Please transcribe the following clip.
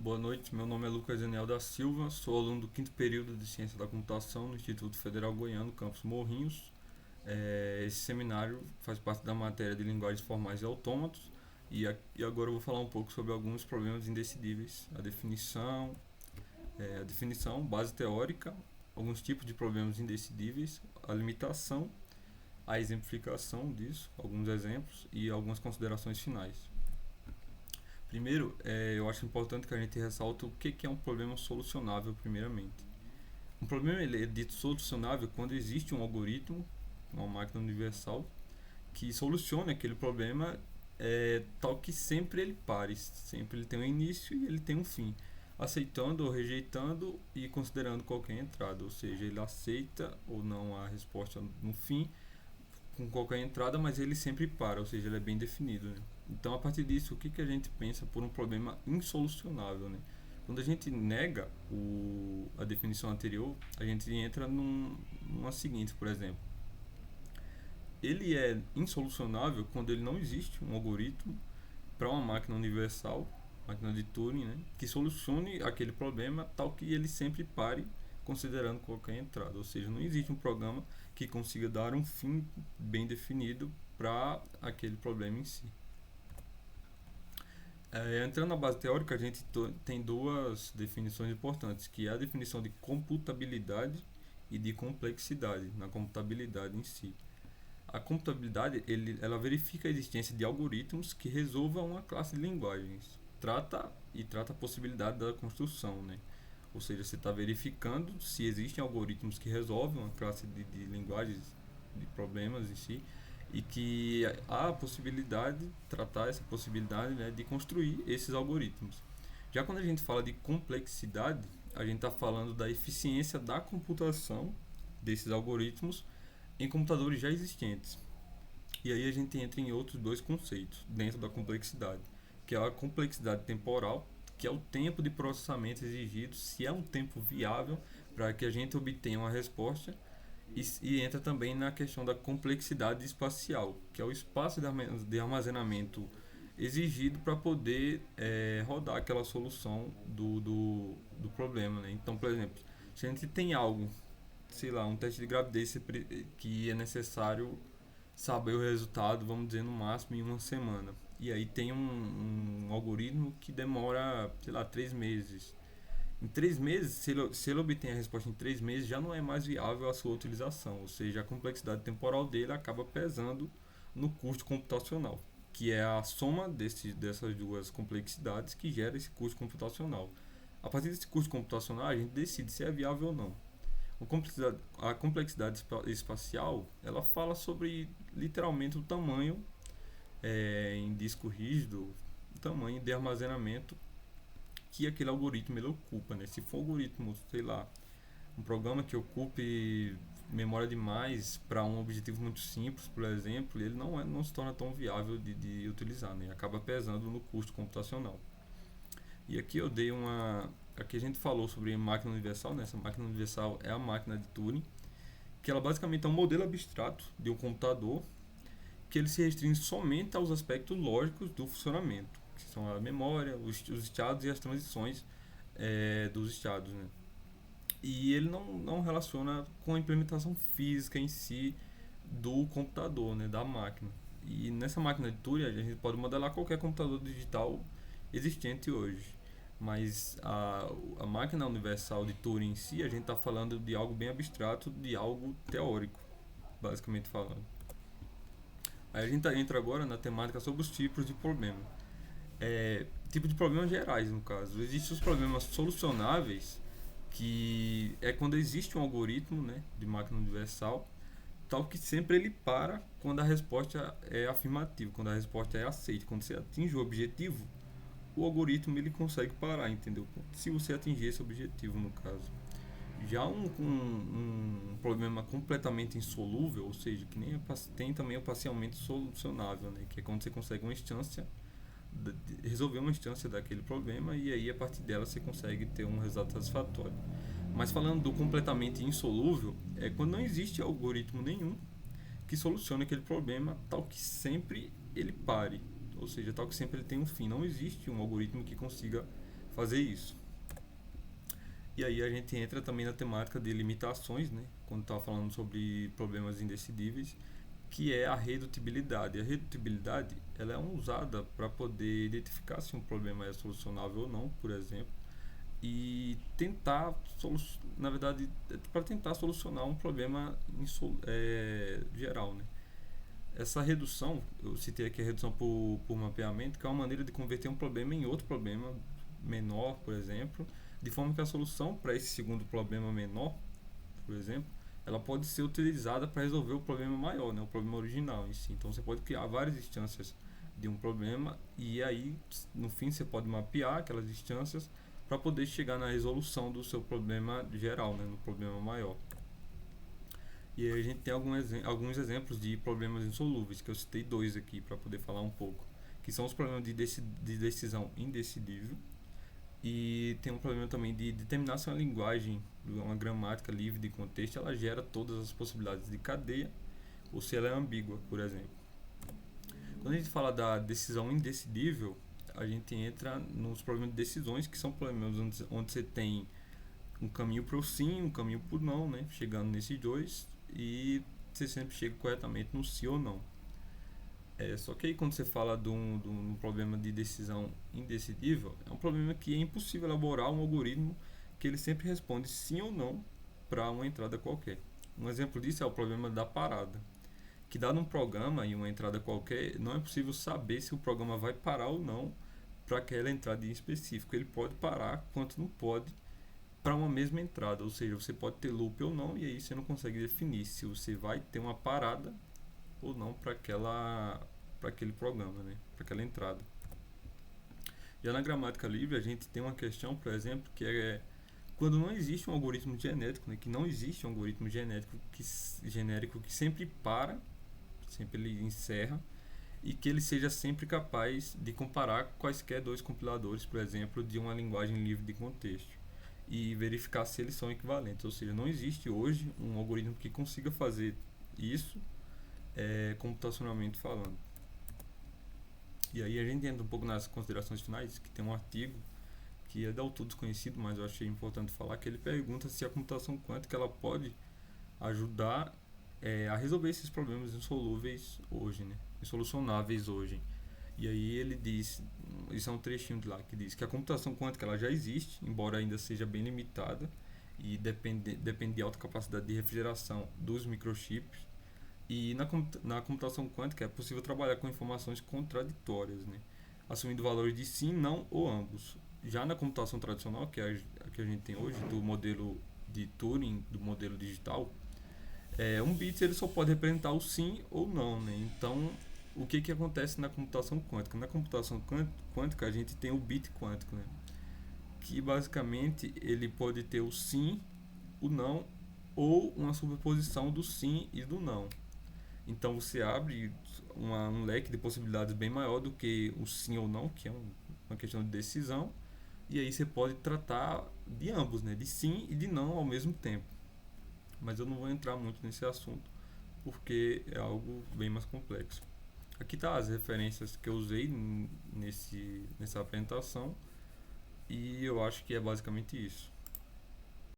Boa noite, meu nome é Lucas Daniel da Silva, sou aluno do quinto período de Ciência da Computação no Instituto Federal Goiano, campus Morrinhos. Esse seminário faz parte da matéria de linguagens formais e autômatos e agora eu vou falar um pouco sobre alguns problemas indecidíveis, a definição, base teórica, alguns tipos de problemas indecidíveis, a limitação, a exemplificação disso, alguns exemplos e algumas considerações finais. Primeiro, eu acho importante que a gente ressalte o que é um problema solucionável, primeiramente. Um problema ele é dito solucionável quando existe um algoritmo, uma máquina universal, que solucione aquele problema tal que sempre ele pare, sempre ele tem um início e ele tem um fim, aceitando ou rejeitando e considerando qualquer entrada, ou seja, ele aceita ou não a resposta no fim com qualquer entrada, mas ele sempre para, ou seja, ele é bem definido, né? Então, a partir disso, o que a gente pensa por um problema insolucionável, né? Quando a gente nega a definição anterior, a gente entra numa seguinte, por exemplo. Ele é insolucionável quando ele não existe um algoritmo para uma máquina universal, máquina de Turing, né, que solucione aquele problema tal que ele sempre pare considerando qualquer entrada. Ou seja, não existe um programa que consiga dar um fim bem definido para aquele problema em si. Entrando na base teórica, a gente tem duas definições importantes, que é a definição de computabilidade e de complexidade, na computabilidade em si. A computabilidade ela verifica a existência de algoritmos que resolvam uma classe de linguagens. Trata a possibilidade da construção, né? Ou seja, você está verificando se existem algoritmos que resolvem uma classe de linguagens, de problemas em si, e que há a possibilidade, tratar essa possibilidade, né, de construir esses algoritmos. Já quando a gente fala de complexidade, a gente está falando da eficiência da computação desses algoritmos em computadores já existentes. E aí a gente entra em outros dois conceitos dentro da complexidade, que é a complexidade temporal, que é o tempo de processamento exigido, se é um tempo viável para que a gente obtenha uma resposta, e entra também na questão da complexidade espacial, que é o espaço de armazenamento exigido para poder rodar aquela solução do problema, né? Então, por exemplo, se a gente tem algo, sei lá, um teste de gravidez que é necessário saber o resultado, vamos dizer, no máximo em uma semana. E aí tem um algoritmo que demora, sei lá, 3 meses. Em 3 meses, se ele obtém a resposta em 3 meses, já não é mais viável a sua utilização. Ou seja, a complexidade temporal dele acaba pesando no custo computacional, que é a soma dessas duas complexidades que gera esse custo computacional. A partir desse custo computacional, a gente decide se é viável ou não. A complexidade espacial, ela fala sobre literalmente o tamanho em disco rígido, o tamanho de armazenamento que aquele algoritmo ele ocupa, né? Se for um algoritmo, sei lá, um programa que ocupe memória demais para um objetivo muito simples, por exemplo, ele não se torna tão viável de utilizar, né? Acaba pesando no custo computacional. E aqui a gente falou sobre máquina universal, né? Essa máquina universal é a máquina de Turing, que ela basicamente é um modelo abstrato de um computador que ele se restringe somente aos aspectos lógicos do funcionamento, que são a memória, os estados e as transições dos estados, né? E ele não relaciona com a implementação física em si do computador, né, da máquina. E nessa máquina de Turing a gente pode modelar qualquer computador digital existente hoje. Mas a máquina universal de Turing em si, a gente está falando de algo bem abstrato, de algo teórico, basicamente falando. Aí a gente entra agora na temática sobre os tipos de problema. Tipo de problemas gerais, no caso. Existem os problemas solucionáveis, que é quando existe um algoritmo, né, de máquina universal, tal que sempre ele para quando a resposta é afirmativa, quando a resposta é aceita. Quando você atinge o objetivo, o algoritmo ele consegue parar, entendeu? Se você atingir esse objetivo, no caso. Já um problema completamente insolúvel, ou seja, que nem tem também o parcialmente solucionável, né? Que é quando você consegue uma instância, resolver uma instância daquele problema e aí a partir dela você consegue ter um resultado satisfatório. Mas falando do completamente insolúvel, é quando não existe algoritmo nenhum que solucione aquele problema tal que sempre ele pare, ou seja, tal que sempre ele tem um fim. Não existe um algoritmo que consiga fazer isso. E aí a gente entra também na temática de limitações, né? Quando está falando sobre problemas indecidíveis, que é a redutibilidade. A redutibilidade ela é usada para poder identificar se um problema é solucionável ou não, por exemplo, e tentar, na verdade, para tentar solucionar um problema geral, né? Essa redução, eu citei aqui a redução por mapeamento, que é uma maneira de converter um problema em outro problema menor, por exemplo, de forma que a solução para esse segundo problema menor, por exemplo, ela pode ser utilizada para resolver o problema maior, né, o problema original em si. Então você pode criar várias instâncias de um problema e aí no fim você pode mapear aquelas instâncias para poder chegar na resolução do seu problema geral, né, no problema maior. E aí a gente tem alguns exemplos de problemas insolúveis, que eu citei dois aqui para poder falar um pouco, que são os problemas de decisão indecidível e tem um problema também de determinar se uma linguagem, uma gramática livre de contexto, ela gera todas as possibilidades de cadeia ou se ela é ambígua, por exemplo. Quando a gente fala da decisão indecidível, a gente entra nos problemas de decisões, que são problemas onde você tem um caminho para o sim, um caminho para o não, né? Chegando nesses dois e você sempre chega corretamente no sim ou não. Só que aí quando você fala de um problema de decisão indecidível, é um problema que é impossível elaborar um algoritmo que ele sempre responde sim ou não para uma entrada qualquer. Um exemplo disso é o problema da parada, que dado um programa e uma entrada qualquer, não é possível saber se o programa vai parar ou não para aquela entrada em específico. Ele pode parar, quanto não pode, para uma mesma entrada, ou seja, você pode ter loop ou não, e aí você não consegue definir se você vai ter uma parada ou não para aquele programa, né? Para aquela entrada. Já na gramática livre a gente tem uma questão, por exemplo, que é quando não existe um algoritmo genético, né? Que não existe um algoritmo genérico que sempre para, sempre ele encerra e que ele seja sempre capaz de comparar quaisquer dois compiladores, por exemplo, de uma linguagem livre de contexto e verificar se eles são equivalentes. Ou seja, não existe hoje um algoritmo que consiga fazer isso computacionalmente falando. E aí a gente entra um pouco nas considerações finais, que tem um artigo que é del todo desconhecido, mas eu achei importante falar, que ele pergunta se a computação quântica ela pode ajudar a resolver esses problemas insolúveis hoje, né? Insolucionáveis hoje. E aí ele diz, isso é um trechinho de lá, que diz que a computação quântica ela já existe, embora ainda seja bem limitada, e depende de alta capacidade de refrigeração dos microchips. E na computação quântica é possível trabalhar com informações contraditórias, né? Assumindo valores de sim, não ou ambos. Já na computação tradicional, que é a que a gente tem hoje, do modelo de Turing, do modelo digital, um bit ele só pode representar o sim ou não, né? Então, o que acontece na computação quântica? Na computação quântica, a gente tem o bit quântico, né? Que basicamente ele pode ter o sim, o não ou uma superposição do sim e do não. Então você abre um leque de possibilidades bem maior do que o sim ou não, que é uma questão de decisão. E aí você pode tratar de ambos, né? De sim e de não ao mesmo tempo. Mas eu não vou entrar muito nesse assunto, porque é algo bem mais complexo. Aqui tá as referências que eu usei nessa apresentação, e eu acho que é basicamente isso.